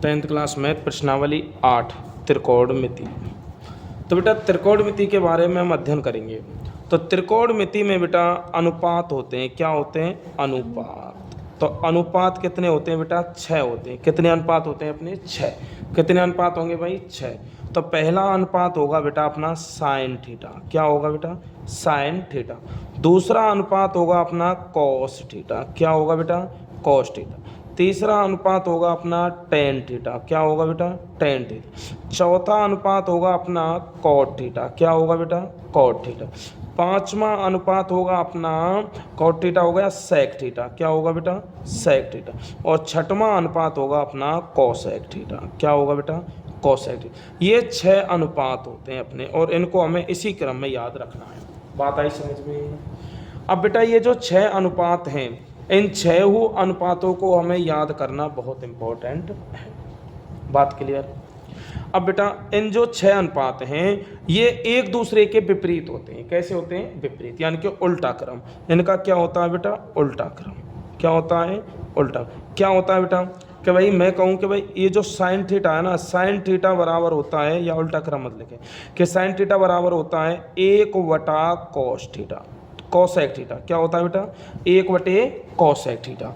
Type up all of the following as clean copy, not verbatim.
10th class math प्रश्नावली 8 त्रिकोणमिति। तो बेटा त्रिकोणमिति के बारे में हम अध्ययन करेंगे। तो त्रिकोणमिति में बेटा अनुपात होते हैं। क्या होते हैं? अनुपात। तो अनुपात कितने होते हैं बेटा? 6 होते हैं। कितने अनुपात होते हैं अपने? 6। कितने अनुपात होंगे भाई? 6। तो पहला अनुपात होगा बेटा अपना साइन थीटा। क्या होगा बेटा? Sine theta. दूसरा अनुपात होगा अपना कॉस थीटा। क्या होगा बेटा? Cos theta. तीसरा अनुपात होगा अपना टेन थीटा। क्या होगा बेटा? Tan theta. चौथा अनुपात होगा अपना कॉट थीटा। क्या होगा बेटा? Cot theta. पांचवा अनुपात होगा अपना कॉट थीटा हो गया सेक थीटा। क्या होगा बेटा? Sec theta. और छठवां अनुपात होगा अपना कोसेक थीटा। क्या होगा बेटा? Cosec theta. ये 6 अनुपात होते हैं अपने, और इनको हमें इसी क्रम में याद रखना है। बात आई समझ में? अब बेटा ये जो 6 अनुपात हैं, इन 6 अनुपातों को हमें याद करना बहुत इम्पोर्टेंट है। बात क्लियर? अब बेटा इन जो 6 अनुपात हैं ये एक दूसरे के विपरीत होते हैं। कैसे होते हैं? विपरीत, यानी कि उल्टा क्रम। इनका क्या होता है बेटा? उल्टा क्रम। क्या होता है? उल्टा। क्या होता है बेटा? कि भाई मैं कहूँ कि भाई ये जो साइन थीटा है ना, साइन थीटा बराबर होता है, या उल्टा क्रम मत लिखें, कि साइन थीटा बराबर होता है 1/cos थीटा। कोसेक थीटा क्या होता है बेटा? 1/कोसेक थीटा।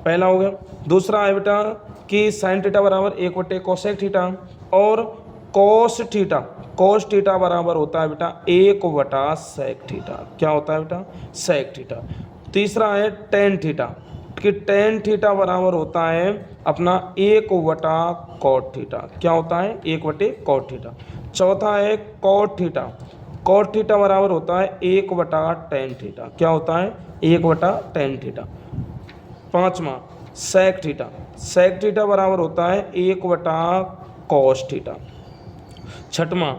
पहला हो गया। दूसरा है बेटा कि साइन थीटा बराबर 1/कोसेक थीटा, और कोस थीटा, कोस थीटा बराबर होता है बेटा 1/सेक थीटा। क्या होता है बेटा? Sec theta. तीसरा है टेन थीटा, कि टेन थीटा बराबर होता है अपना 1/कॉट थीटा। क्या होता है? 1/कॉट थीटा। चौथा है कॉट थीटा, कॉट थीटा बराबर होता है 1/टेन थीटा। क्या होता है? 1/टेन थीटा। पांचवा सेक थीटा, सेक थीटा बराबर होता है 1/कॉस थीटा। छठवां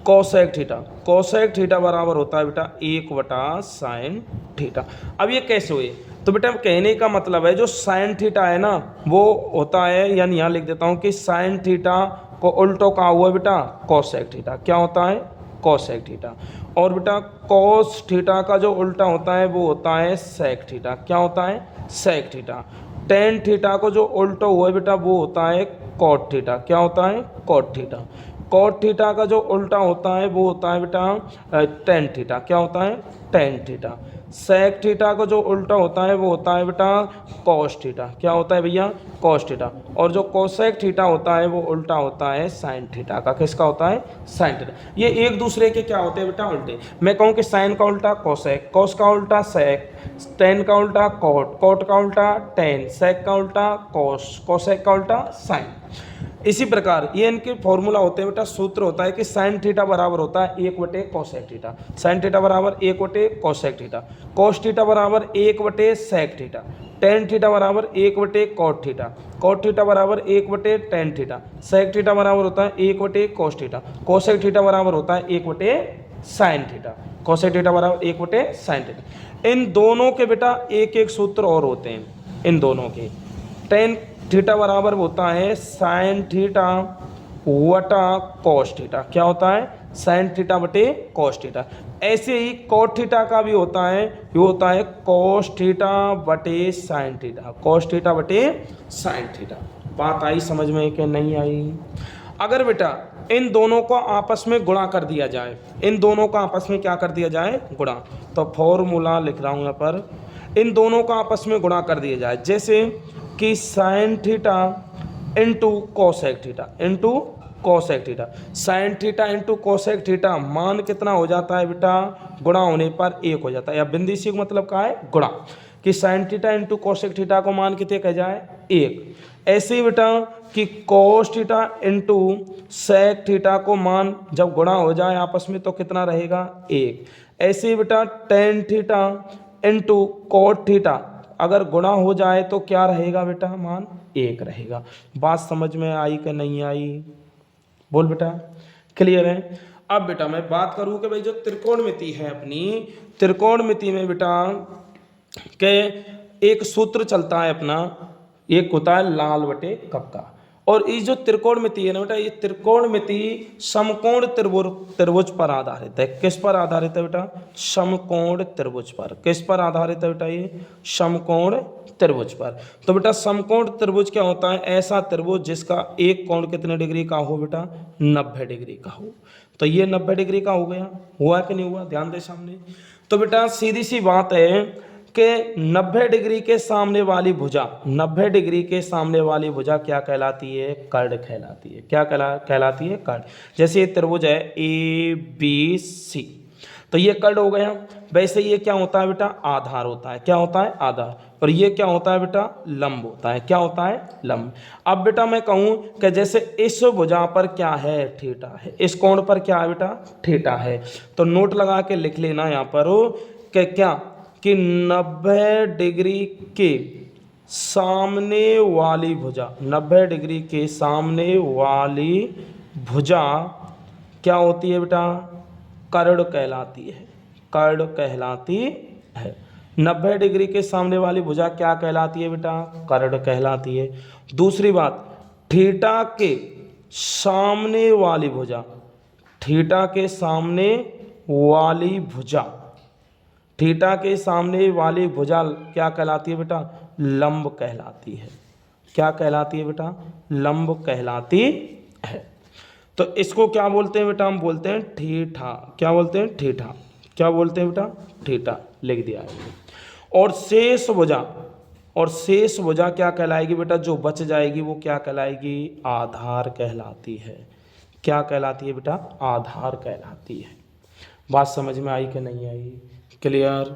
कोसेक थीटा, कोसेक थीटा बराबर होता है बेटा 1/साइन थीटा। अब ये कैसे हुए? तो बेटा कहने का मतलब है जो साइन थीटा है ना वो होता है, यानी यहाँ लिख देता हूँ कि साइन थीटा को उल्टो कहा हुआ बेटा कोसेक थीटा। क्या होता है? Cosec theta. और बेटा कॉस थीटा का जो उल्टा होता है वो होता है सेक थीटा। क्या होता है? Sec theta. टेन थीटा को जो उल्टा हुआ है बेटा वो होता है कॉट थीटा। क्या होता है? Cot theta. कॉट थीटा का जो उल्टा होता है वो होता है बेटा टेन थीटा। क्या होता है? Tan theta. सेक थीटा का जो उल्टा होता है वो होता है बेटा कॉस थीटा। क्या होता है भैया? Cos theta. और जो कोसेक थीटा होता है वो उल्टा होता है साइन थीटा का। किसका होता है? Sine theta. ये एक दूसरे के क्या होते हैं बेटा? उल्टे। मैं कहूँ कि साइन का उल्टा कोसेक, कोस का उल्टा सेक, टेन का उल्टा कॉट, कॉट का उल्टा टेन, सेक का उल्टा कोस, कोसेक का उल्टा साइन। इसी प्रकार ये इनके फॉर्मूला होते हैं बेटा, सूत्र होता है कि साइन थीटा बराबर होता है 1/कोसेक थीटा, साइन थीटा बराबर 1/कोसेक थीटा, कोस थीटा बराबर 1/सेक थीटा, टेन थीटा बराबर 1/कॉट थीटा, कॉट थीटा बराबर 1/टेन थीटा, सेक थीटा बराबर होता है 1/कोस थीटा, कोसेक थीटा बराबर होता है 1/साइन थीटा, कोसेक थीटा बराबर 1/साइन थीटा। इन दोनों के बेटा एक एक सूत्र और होते हैं। इन दोनों के टेन थीटा बराबर होता है साइन थीटा वटा कॉस थीटा। क्या होता है? साइन थीटा बटे कॉस थीटा। ऐसे ही कॉट थीटा का भी होता है, ये होता है कॉस थीटा बटे साइन थीटा, कॉस थीटा बटे साइन थीटा। बात आई समझ में कि नहीं आई? अगर बेटा इन दोनों को आपस में गुणा कर दिया जाए, इन दोनों का आपस में क्या कर दिया जाए? गुणा। तो फॉर्मूला लिख रहा हूँ यहाँ पर, इन दोनों का आपस में गुणा कर दिया जाए, जैसे कि sine theta into cosec theta into cosec theta, sine theta into cosec theta मान कितना हो जाता है बेटा? गुणा होने पर 1 हो जाता है, या बिंदी सी मतलब का है गुणा, कि sine theta into cosec theta को मान कितने कह जाए? 1। ऐसे ही बेटा कि cos theta into sec theta को मान जब गुणा हो जाए आपस में तो कितना रहेगा? 1। ऐसे ही बेटा tan theta into cot theta अगर गुणा हो जाए तो क्या रहेगा बेटा? मान 1 रहेगा। बात समझ में आई कि नहीं आई? बोल बेटा, क्लियर है? अब बेटा मैं बात करूं कि भाई जो त्रिकोणमिति है अपनी, त्रिकोणमिति में बेटा के एक सूत्र चलता है अपना, एक होता है लाल बटे कब का, और ये जो त्रिकोणमिति है ना बेटा, ये त्रिकोणमिति समकोण त्रिभुज पर आधारित है। किस पर आधारित है बेटा? समकोण त्रिभुज पर। किस पर आधारित है बेटा? ये समकोण त्रिभुज पर। तो बेटा समकोण त्रिभुज क्या होता है? ऐसा त्रिभुज जिसका एक कोण कितने डिग्री का हो बेटा? 90 डिग्री का हो। तो ये 90 डिग्री का हो गया, हुआ कि नहीं हुआ? ध्यान दे सामने। तो बेटा सीधी सी बात है कि 90 डिग्री के सामने वाली भुजा, 90 डिग्री के सामने वाली भुजा क्या कहलाती है? कर्ण कहलाती है। क्या कहलाती है? कर्ण। जैसे ये त्रिभुज है ABC, तो ये कर्ण हो गया। वैसे ये क्या होता है बेटा? आधार होता है। क्या होता है? आधार। और ये क्या होता है बेटा? लंब होता है। क्या होता है? लंब। अब बेटा मैं कहूं कि जैसे इस भुजा पर क्या है? थीटा है। इस कोण पर क्या है बेटा? थीटा है। तो नोट लगा के लिख लेना यहाँ पर हो कि क्या कि 90 डिग्री के सामने वाली भुजा, 90 डिग्री के सामने वाली भुजा क्या होती है बेटा? कर्ण कहलाती है। कर्ण कहलाती है। 90 डिग्री के सामने वाली भुजा क्या कहलाती है बेटा? कर्ण कहलाती है। दूसरी बात, थीटा के सामने वाली भुजा, थीटा के सामने वाली भुजा, थीटा के सामने वाली भुजा क्या कहलाती है बेटा? लंब कहलाती है। क्या कहलाती है बेटा? लंब कहलाती है। तो इसको क्या बोलते हैं बेटा? हम बोलते हैं थीटा। क्या बोलते हैं? थीटा। क्या बोलते हैं बेटा? थीटा। लिख दिया है। और शेष भुजा, और शेष भुजा क्या कहलाएगी बेटा? जो बच जाएगी वो क्या कहलाएगी? आधार कहलाती है। क्या कहलाती है बेटा? आधार कहलाती है। बात समझ में आई कि नहीं आई? क्लियर?